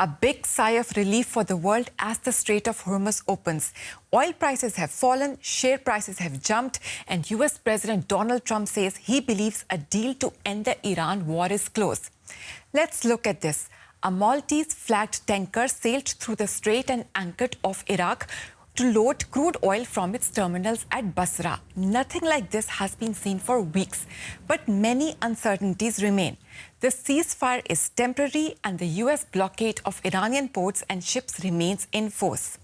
A big sigh of relief for the world as the Strait of Hormuz opens. Oil prices have fallen, share prices have jumped, and US President Donald Trump says he believes a deal to end the Iran war is close. Let's look at this. A Maltese flagged tanker sailed through the strait and anchored off Iraq to load crude oil from its terminals at Basra. Nothing like this has been seen for weeks, but many uncertainties remain. The ceasefire is temporary and the US blockade of Iranian ports and ships remains in force.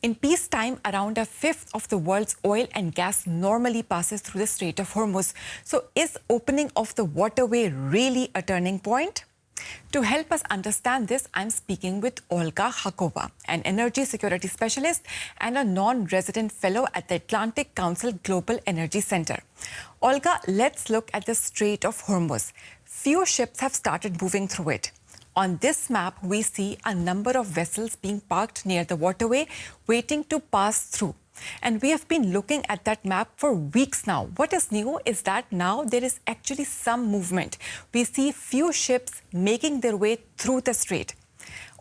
In peacetime, around a fifth of the world's oil and gas normally passes through the Strait of Hormuz. So is opening of the waterway really a turning point? To help us understand this, I'm speaking with Olga Khakova, an energy security specialist and a non-resident fellow at the Atlantic Council Global Energy Center. Olga, let's look at the Strait of Hormuz. Few ships have started moving through it. On this map, we see a number of vessels being parked near the waterway, waiting to pass through. And we have been looking at that map for weeks now. What is new is that now there is actually some movement. We see few ships making their way through the strait.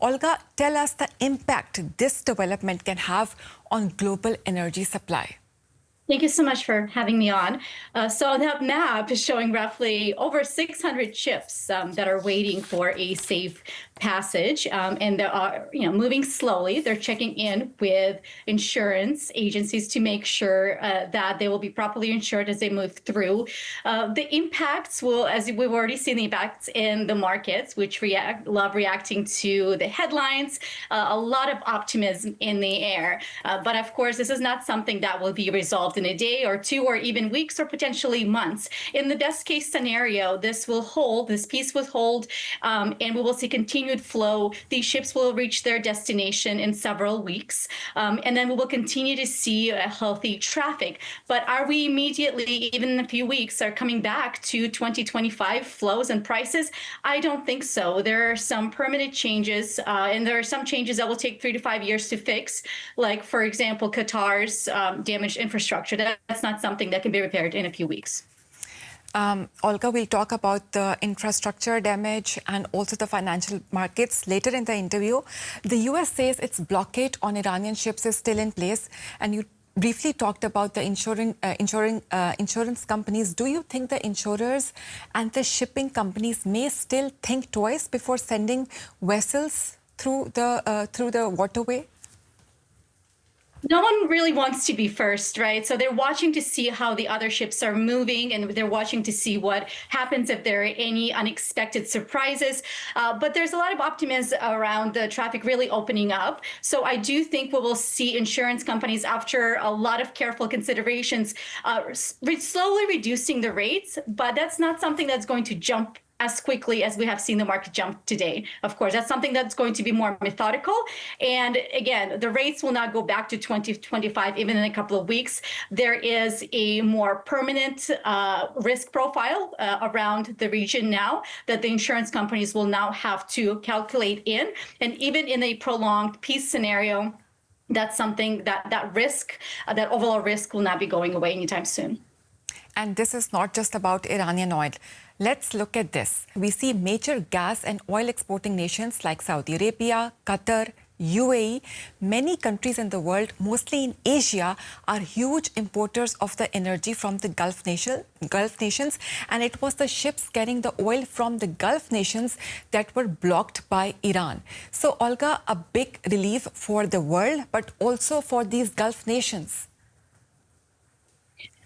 Olga, tell us the impact this development can have on global energy supply. Thank you so much for having me on. So that map is showing roughly over 600 ships that are waiting for a safe passage, and they are, moving slowly. They're checking in with insurance agencies to make sure that they will be properly insured as they move through. The impacts will, as we've already seen, the impacts in the markets, which love reacting to the headlines. A lot of optimism in the air, but of course, this is not something that will be resolved in a day or two, or even weeks, or potentially months. In the best case scenario, this peace will hold, and we will see continued flow. These ships will reach their destination in several weeks, and then we will continue to see a healthy traffic. But are we immediately, even in a few weeks, are coming back to 2025 flows and prices? I don't think so. There are some permanent changes, and there are some changes that will take 3 to 5 years to fix, like, for example, Qatar's damaged infrastructure. That's not something that can be repaired in a few weeks. Olga, we'll talk about the infrastructure damage and also the financial markets later in the interview. The US says its blockade on Iranian ships is still in place, and you briefly talked about the insurance companies. Do you think the insurers and the shipping companies may still think twice before sending vessels through the waterway? No one really wants to be first, right? So they're watching to see how the other ships are moving, and they're watching to see what happens if there are any unexpected surprises. But there's a lot of optimism around the traffic really opening up. So I do think we will see insurance companies, after a lot of careful considerations, slowly reducing the rates. But that's not something that's going to jump as quickly as we have seen the market jump today. Of course, that's something that's going to be more methodical. And again, the rates will not go back to 2025 even in a couple of weeks. There is a more permanent risk profile around the region now that the insurance companies will now have to calculate in. And even in a prolonged peace scenario, that's something that risk, that overall risk, will not be going away anytime soon. And this is not just about Iranian oil. Let's look at this. We see major gas and oil exporting nations like Saudi Arabia, Qatar, UAE, many countries in the world, mostly in Asia, are huge importers of the energy from the Gulf nations. And it was the ships carrying the oil from the Gulf nations that were blocked by Iran. So, Olga, a big relief for the world, but also for these Gulf nations.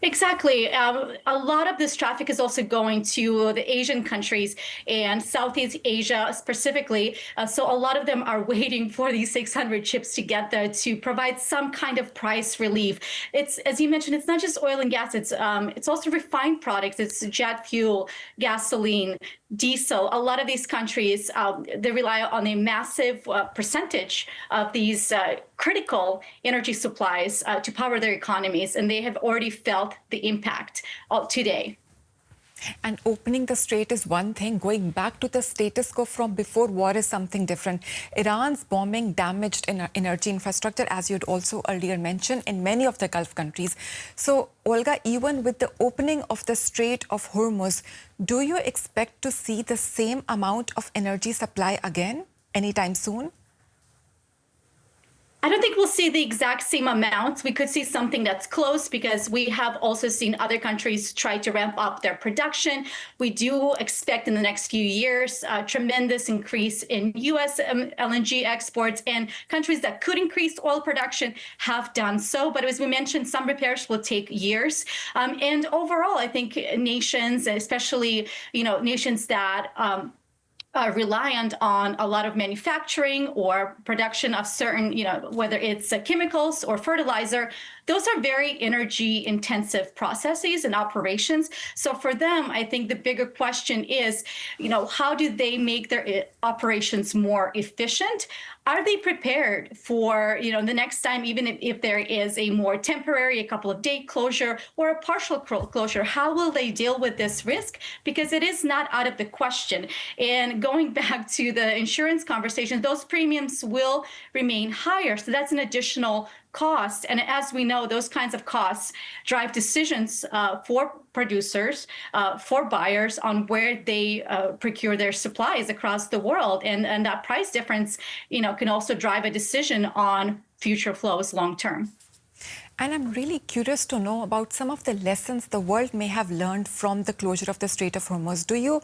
Exactly. A lot of this traffic is also going to the Asian countries and Southeast Asia specifically. So a lot of them are waiting for these 600 ships to get there to provide some kind of price relief. It's, as you mentioned, it's not just oil and gas. It's also refined products. It's jet fuel, gasoline, diesel. A lot of these countries, they rely on a massive percentage of these critical energy supplies to power their economies, and they have already felt the impact today. And opening the strait is one thing. Going back to the status quo from before war is something different. Iran's bombing damaged energy infrastructure, as you'd also earlier mentioned, in many of the Gulf countries. So, Olga, even with the opening of the Strait of Hormuz, do you expect to see the same amount of energy supply again? anytime soon? I don't think we'll see the exact same amounts. We could see something that's close because we have also seen other countries try to ramp up their production. We do expect in the next few years a tremendous increase in U.S. LNG exports, and countries that could increase oil production have done so. But as we mentioned, some repairs will take years. And overall, I think nations, especially nations that are reliant on a lot of manufacturing or production of certain, whether it's chemicals or fertilizer, those are very energy intensive processes and operations. So for them, I think the bigger question is, how do they make their operations more efficient? Are they prepared for, the next time, even if there is a more temporary, a couple of day closure or a partial closure, how will they deal with this risk? Because it is not out of the question. And going back to the insurance conversation, those premiums will remain higher. So that's an additional cost. And as we know, those kinds of costs drive decisions for producers, for buyers on where they procure their supplies across the world. And that price difference, can also drive a decision on future flows long term. And I'm really curious to know about some of the lessons the world may have learned from the closure of the Strait of Hormuz. Do you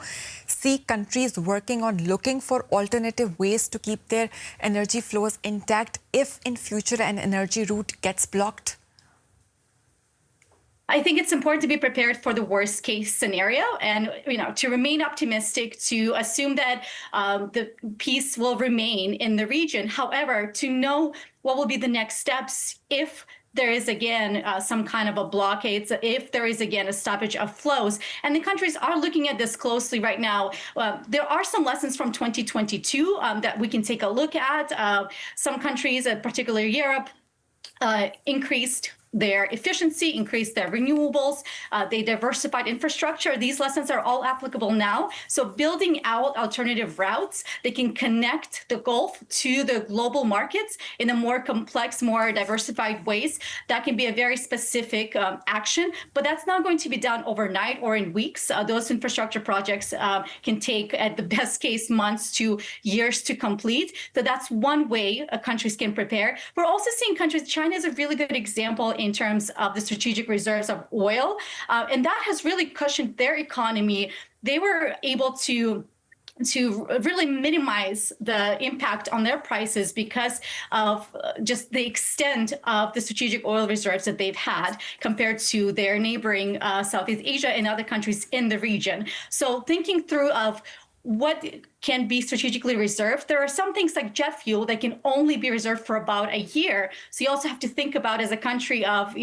see countries working on looking for alternative ways to keep their energy flows intact if in future an energy route gets blocked? I think it's important to be prepared for the worst case scenario and, to remain optimistic, to assume that the peace will remain in the region. However, to know what will be the next steps if there is again some kind of a blockade, so if there is again a stoppage of flows. And the countries are looking at this closely right now. There are some lessons from 2022 that we can take a look at. Some countries, particularly Europe, increased their efficiency, increased their renewables, they diversified infrastructure. These lessons are all applicable now. So building out alternative routes, they can connect the Gulf to the global markets in a more complex, more diversified ways. That can be a very specific action, but that's not going to be done overnight or in weeks. Those infrastructure projects can take, at the best case, months to years to complete. So that's one way countries can prepare. We're also seeing countries, China is a really good example in terms of the strategic reserves of oil. And that has really cushioned their economy. They were able to really minimize the impact on their prices because of just the extent of the strategic oil reserves that they've had compared to their neighboring Southeast Asia and other countries in the region. So thinking through of what can be strategically reserved. There are some things like jet fuel that can only be reserved for about a year. So you also have to think about, as a country, of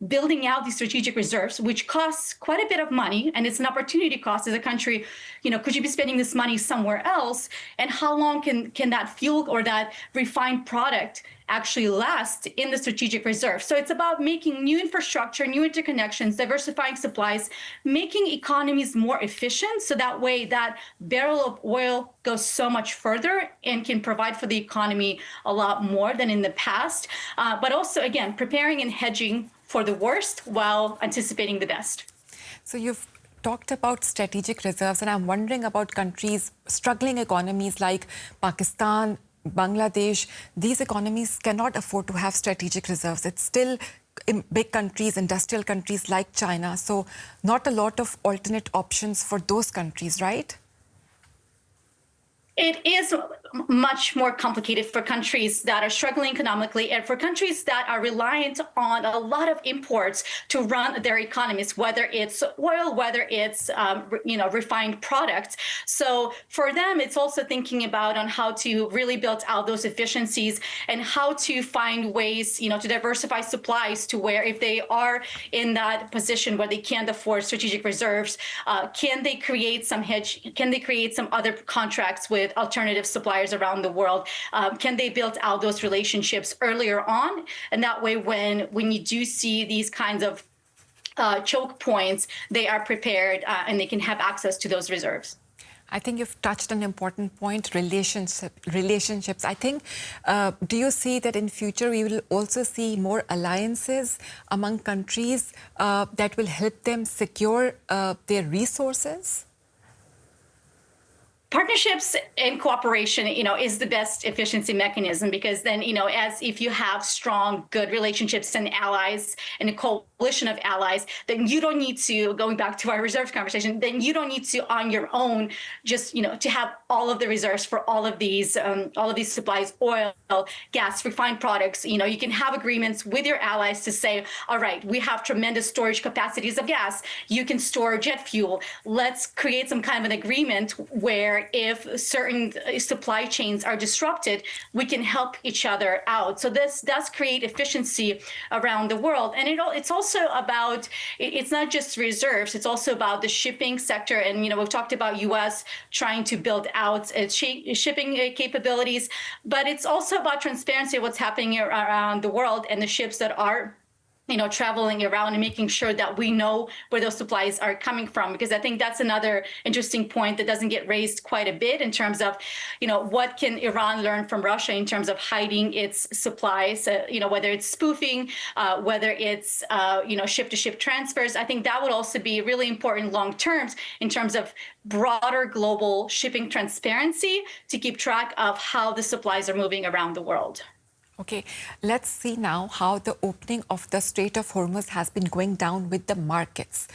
building out these strategic reserves, which costs quite a bit of money, and it's an opportunity cost as a country. Could you be spending this money somewhere else? And how long can that fuel or that refined product actually last in the strategic reserve? So it's about making new infrastructure, new interconnections, diversifying supplies, making economies more efficient, so that way that barrel of oil goes so much further and can provide for the economy a lot more than in the past. But also, again, preparing and hedging for the worst while anticipating the best. So you've talked about strategic reserves, and I'm wondering about countries, struggling economies like Pakistan, Bangladesh. These economies cannot afford to have strategic reserves. It's still in big countries, industrial countries like China. So not a lot of alternate options for those countries, right? It is much more complicated for countries that are struggling economically and for countries that are reliant on a lot of imports to run their economies, whether it's oil, whether it's refined products. So for them, it's also thinking about on how to really build out those efficiencies and how to find ways, to diversify supplies to where if they are in that position where they can't afford strategic reserves, can they create some hedge? Can they create some other contracts with alternative suppliers around the world? Can they build out those relationships earlier on? And that way, when you do see these kinds of choke points, they are prepared and they can have access to those reserves. I think you've touched an important point, relationships. I think, do you see that in future we will also see more alliances among countries that will help them secure their resources? Partnerships and cooperation, is the best efficiency mechanism, because then, as if you have strong, good relationships and allies and a coalition of allies, then you don't need to, going back to our reserves conversation, then you don't need to on your own just, to have all of the reserves for all of these supplies, oil, gas, refined products. You can have agreements with your allies to say, all right, we have tremendous storage capacities of gas. You can store jet fuel. Let's create some kind of an agreement where if certain supply chains are disrupted, we can help each other out. So this does create efficiency around the world. And it's also about, it's not just reserves, it's also about the shipping sector. And, we've talked about U.S. trying to build out its shipping capabilities, but it's also about transparency of what's happening around the world and the ships that are traveling around, and making sure that we know where those supplies are coming from. Because I think that's another interesting point that doesn't get raised quite a bit in terms of, what can Iran learn from Russia in terms of hiding its supplies, whether it's spoofing, whether it's, ship-to-ship transfers. I think that would also be really important long term in terms of broader global shipping transparency to keep track of how the supplies are moving around the world. Okay, let's see now how the opening of the Strait of Hormuz has been going down with the markets.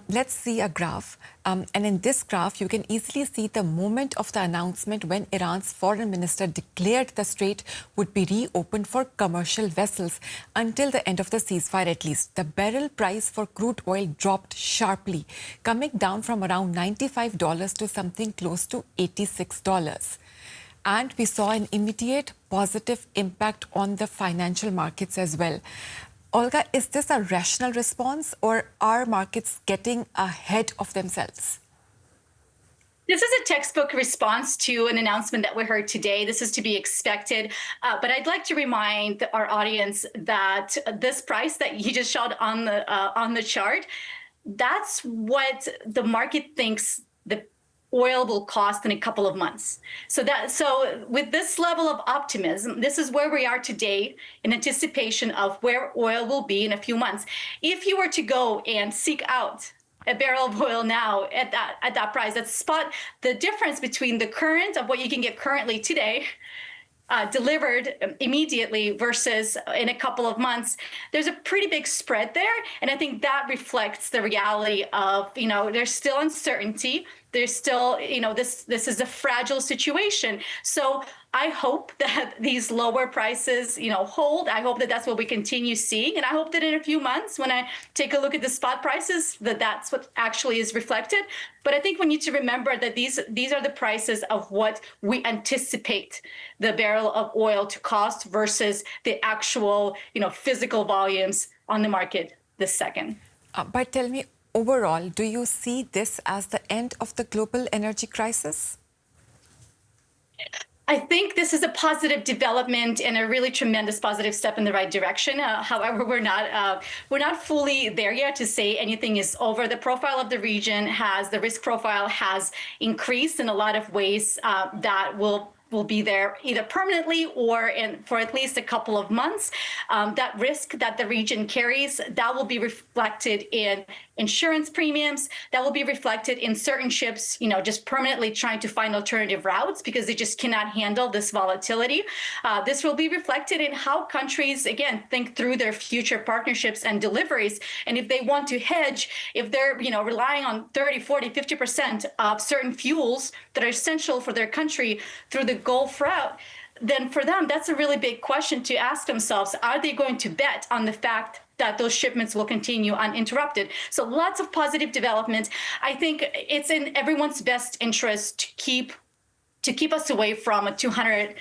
Let's see a graph. And in this graph, you can easily see the moment of the announcement when Iran's foreign minister declared the strait would be reopened for commercial vessels until the end of the ceasefire at least. The barrel price for crude oil dropped sharply, coming down from around $95 to something close to $86. And we saw an immediate positive impact on the financial markets as well. Olga, is this a rational response, or are markets getting ahead of themselves? This is a textbook response to an announcement that we heard today. This is to be expected. But I'd like to remind our audience that this price that you just showed on the chart, that's what the market thinks the oil will cost in a couple of months. So with this level of optimism, this is where we are today in anticipation of where oil will be in a few months. If you were to go and seek out a barrel of oil now at that price, that's spot the difference between the current of what you can get currently today, delivered immediately versus in a couple of months, there's a pretty big spread there. And I think that reflects the reality of, there's still uncertainty. There's still, this is a fragile situation. So I hope that these lower prices, hold. I hope that that's what we continue seeing. And I hope that in a few months, when I take a look at the spot prices, that's what actually is reflected. But I think we need to remember that these are the prices of what we anticipate the barrel of oil to cost versus the actual, physical volumes on the market this second. But tell me, overall, do you see this as the end of the global energy crisis? I think this is a positive development and a really tremendous positive step in the right direction. However, we're not fully there yet to say anything is over. The profile of the region the risk profile has increased in a lot of ways that will be there either permanently or for at least a couple of months. That risk that the region carries, that will be reflected in insurance premiums, that will be reflected in certain ships, just permanently trying to find alternative routes because they just cannot handle this volatility. This will be reflected in how countries, again, think through their future partnerships and deliveries. And if they want to hedge, if they're relying on 30, 40, 50% of certain fuels that are essential for their country through the Gulf route, then for them, that's a really big question to ask themselves. Are they going to bet on the fact that those shipments will continue uninterrupted? So lots of positive development. I think it's in everyone's best interest to keep us away from a 200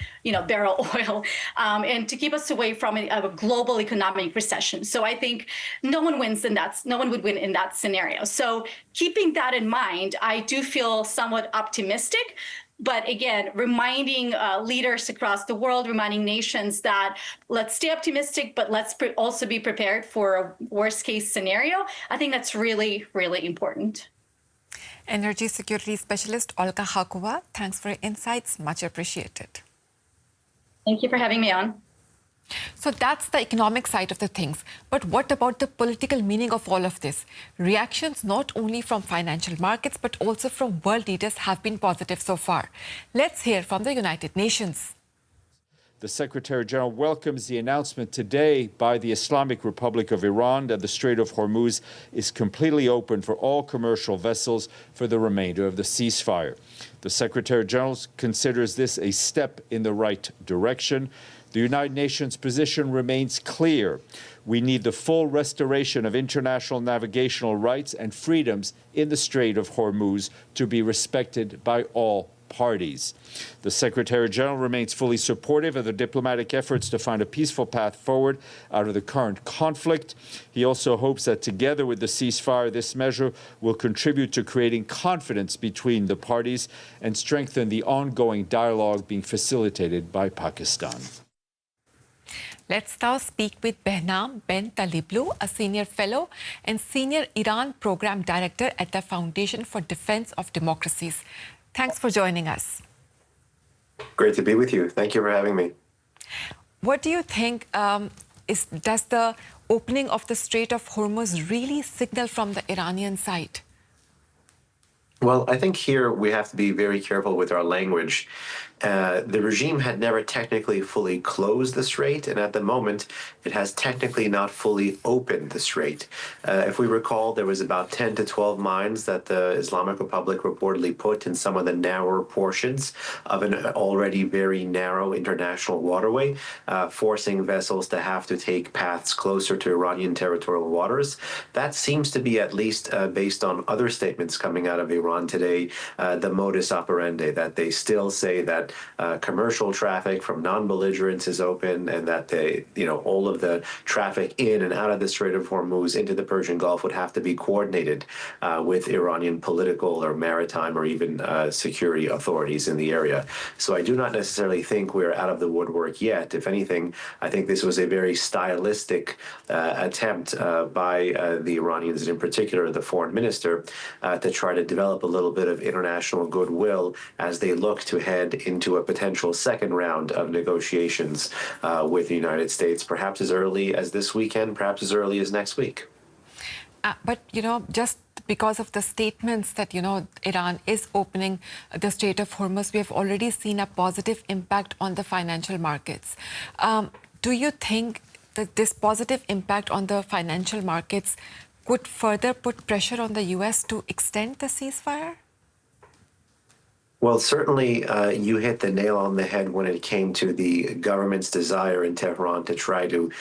barrel oil and to keep us away from a global economic recession. So I think no one would win in that scenario. So keeping that in mind, I do feel somewhat optimistic. But again, reminding leaders across the world, reminding nations that let's stay optimistic, but let's also be prepared for a worst case scenario. I think that's really, really important. Energy security specialist Olga Khakova, thanks for your insights. Much appreciated. Thank you for having me on. So that's the economic side of the things. But what about the political meaning of all of this? Reactions not only from financial markets, but also from world leaders have been positive so far. Let's hear from the United Nations. The Secretary General welcomes the announcement today by the Islamic Republic of Iran that the Strait of Hormuz is completely open for all commercial vessels for the remainder of the ceasefire. The Secretary General considers this a step in the right direction. The United Nations position remains clear. We need the full restoration of international navigational rights and freedoms in the Strait of Hormuz to be respected by all parties. The Secretary General remains fully supportive of the diplomatic efforts to find a peaceful path forward out of the current conflict. He also hopes that together with the ceasefire, this measure will contribute to creating confidence between the parties and strengthen the ongoing dialogue being facilitated by Pakistan. Let's now speak with Behnam Ben Taleblu, a senior fellow and senior Iran program director at the Foundation for Defense of Democracies. Thanks for joining us. Great to be with you. Thank you for having me. What do you think does the opening of the Strait of Hormuz really signal from the Iranian side? Well, I think here we have to be very careful with our language. The regime had never technically fully closed the strait, and at the moment, it has technically not fully opened the strait. If we recall, there was about 10 to 12 mines that the Islamic Republic reportedly put in some of the narrower portions of an already very narrow international waterway, forcing vessels to have to take paths closer to Iranian territorial waters. That seems to be, at least based on other statements coming out of Iran today, the modus operandi, that they still say that commercial traffic from non-belligerents is open, and that all of the traffic in and out of the Strait of Hormuz into the Persian Gulf would have to be coordinated with Iranian political or maritime or even security authorities in the area. So I do not necessarily think we're out of the woodwork yet. If anything, I think this was a very stylistic attempt by the Iranians, and in particular the foreign minister, to try to develop a little bit of international goodwill as they look to head into a potential second round of negotiations with the United States, perhaps as early as this weekend, perhaps as early as next week. But, just because of the statements that, Iran is opening the Strait of Hormuz, we have already seen a positive impact on the financial markets. Do you think that this positive impact on the financial markets could further put pressure on the U.S. to extend the ceasefire? Well, certainly you hit the nail on the head when it came to the government's desire in Tehran to try to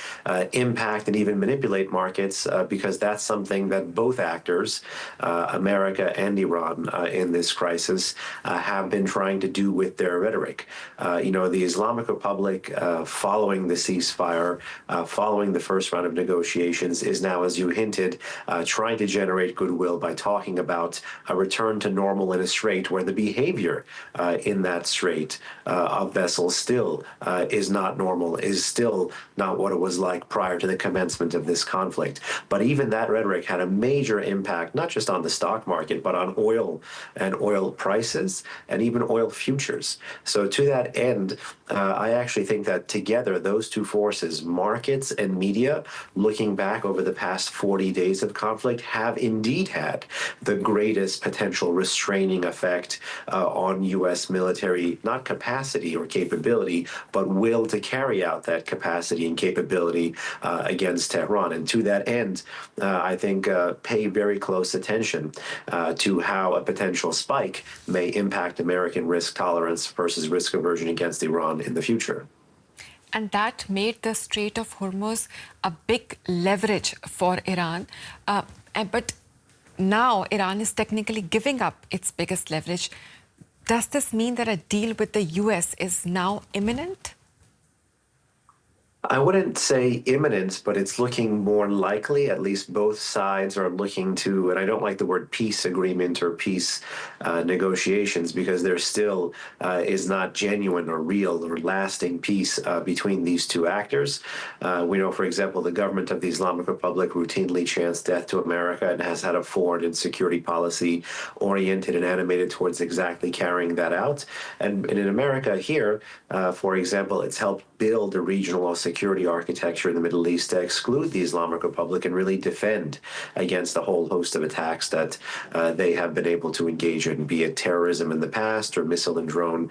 impact and even manipulate markets, because that's something that both actors, America and Iran, in this crisis, have been trying to do with their rhetoric. The Islamic Republic, following the ceasefire, following the first round of negotiations, is now, as you hinted, trying to generate goodwill by talking about a return to normal in a strait where the behavior in that strait of vessels still is not normal, is still not what it was like prior to the commencement of this conflict. But even that rhetoric had a major impact, not just on the stock market, but on oil and oil prices and even oil futures. So to that end, I actually think that together, those two forces, markets and media, looking back over the past 40 days of conflict, have indeed had the greatest potential restraining effect on U.S. military, not capacity or capability, but will to carry out that capacity and capability against Tehran. And to that end, I think pay very close attention to how a potential spike may impact American risk tolerance versus risk aversion against Iran in the future. And that made the Strait of Hormuz a big leverage for Iran. But now Iran is technically giving up its biggest leverage. Does this mean that a deal with the U.S. is now imminent? I wouldn't say imminent, but it's looking more likely. At least both sides are looking to, and I don't like the word peace agreement or peace negotiations, because there still is not genuine or real or lasting peace between these two actors. We know, for example, the government of the Islamic Republic routinely chants death to America and has had a foreign and security policy oriented and animated towards exactly carrying that out. And in America here, for example, it's helped build a regional security security architecture in the Middle East to exclude the Islamic Republic and really defend against a whole host of attacks that they have been able to engage in, be it terrorism in the past or missile and drone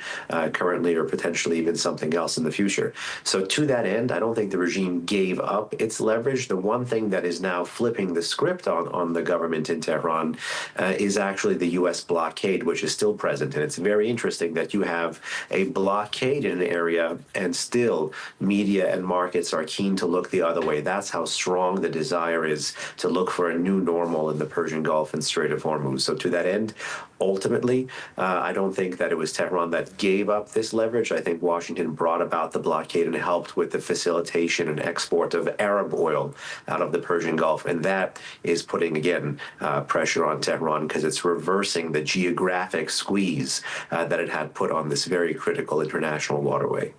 currently, or potentially even something else in the future. So to that end, I don't think the regime gave up its leverage. The one thing that is now flipping the script on the government in Tehran is actually the U.S. blockade, which is still present. And it's very interesting that you have a blockade in an area and still media and markets are keen to look the other way. That's how strong the desire is to look for a new normal in the Persian Gulf and Strait of Hormuz. So to that end, ultimately, I don't think that it was Tehran that gave up this leverage. I think Washington brought about the blockade and helped with the facilitation and export of Arab oil out of the Persian Gulf. And that is putting, again, pressure on Tehran because it's reversing the geographic squeeze that it had put on this very critical international waterway.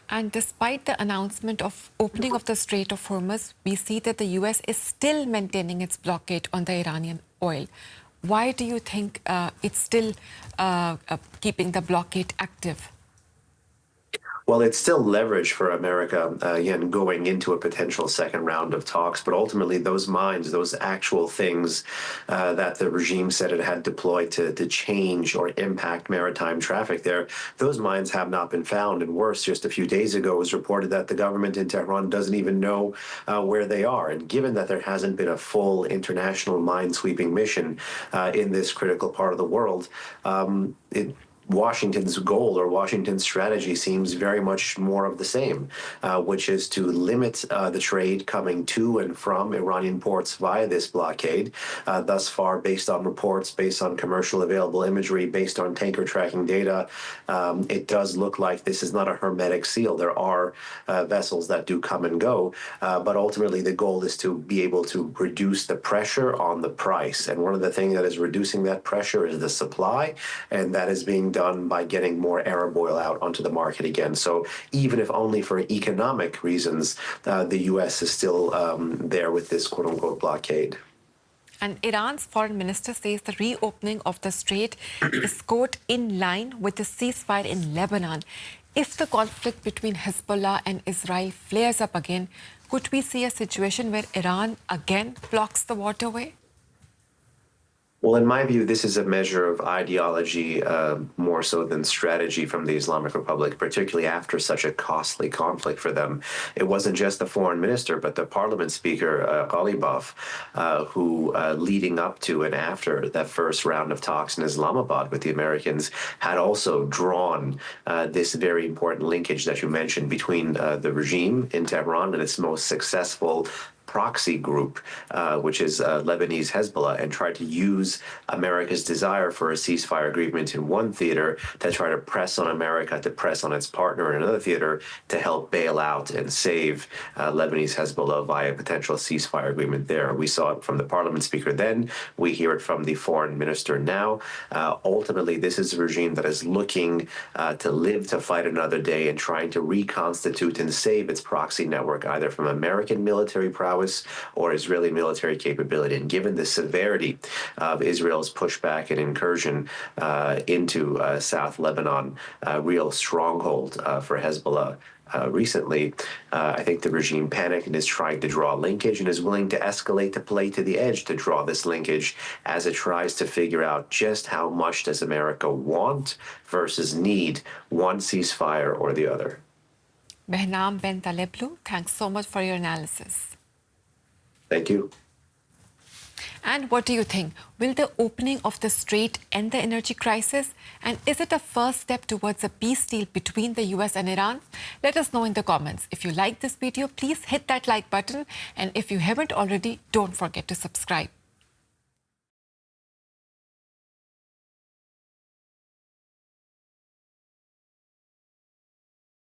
And despite the announcement of opening of the Strait of Hormuz, we see that the U.S. is still maintaining its blockade on the Iranian oil. Why do you think it's still keeping the blockade active? Well, it's still leverage for America, again, going into a potential second round of talks. But ultimately, those mines, those actual things that the regime said it had deployed to change or impact maritime traffic there, those mines have not been found. And worse, just a few days ago, it was reported that the government in Tehran doesn't even know where they are. And given that there hasn't been a full international mine-sweeping mission in this critical part of the world, Washington's goal or Washington's strategy seems very much more of the same, which is to limit the trade coming to and from Iranian ports via this blockade. Thus far, based on reports, based on commercial available imagery, based on tanker tracking data, it does look like this is not a hermetic seal. There are vessels that do come and go, but ultimately the goal is to be able to reduce the pressure on the price. And one of the things that is reducing that pressure is the supply, and that is being done by getting more Arab oil out onto the market again. So even if only for economic reasons, the U.S. is still there with this quote-unquote blockade. And Iran's foreign minister says the reopening of the strait is, quote, in line with the ceasefire in Lebanon. If the conflict between Hezbollah and Israel flares up again, could we see a situation where Iran again blocks the waterway? Well, in my view, this is a measure of ideology more so than strategy from the Islamic Republic, particularly after such a costly conflict for them. It wasn't just the foreign minister, but the parliament speaker, Ghalibaf, who leading up to and after that first round of talks in Islamabad with the Americans had also drawn this very important linkage that you mentioned between the regime in Tehran and its most successful proxy group, which is Lebanese Hezbollah, and tried to use America's desire for a ceasefire agreement in one theater to try to press on America, to press on its partner in another theater to help bail out and save Lebanese Hezbollah via a potential ceasefire agreement there. We saw it from the parliament speaker then. We hear it from the foreign minister now. Ultimately, this is a regime that is looking to live to fight another day and trying to reconstitute and save its proxy network, either from American military prowess or Israeli military capability. And given the severity of Israel's pushback and incursion into South Lebanon, a real stronghold for Hezbollah recently, I think the regime panicked and is trying to draw a linkage and is willing to escalate the play to the edge to draw this linkage as it tries to figure out just how much does America want versus need one ceasefire or the other. Behnam Ben Taleblu, thanks so much for your analysis. Thank you. And what do you think? Will the opening of the strait end the energy crisis? And is it a first step towards a peace deal between the US and Iran? Let us know in the comments. If you like this video, please hit that like button. And if you haven't already, don't forget to subscribe.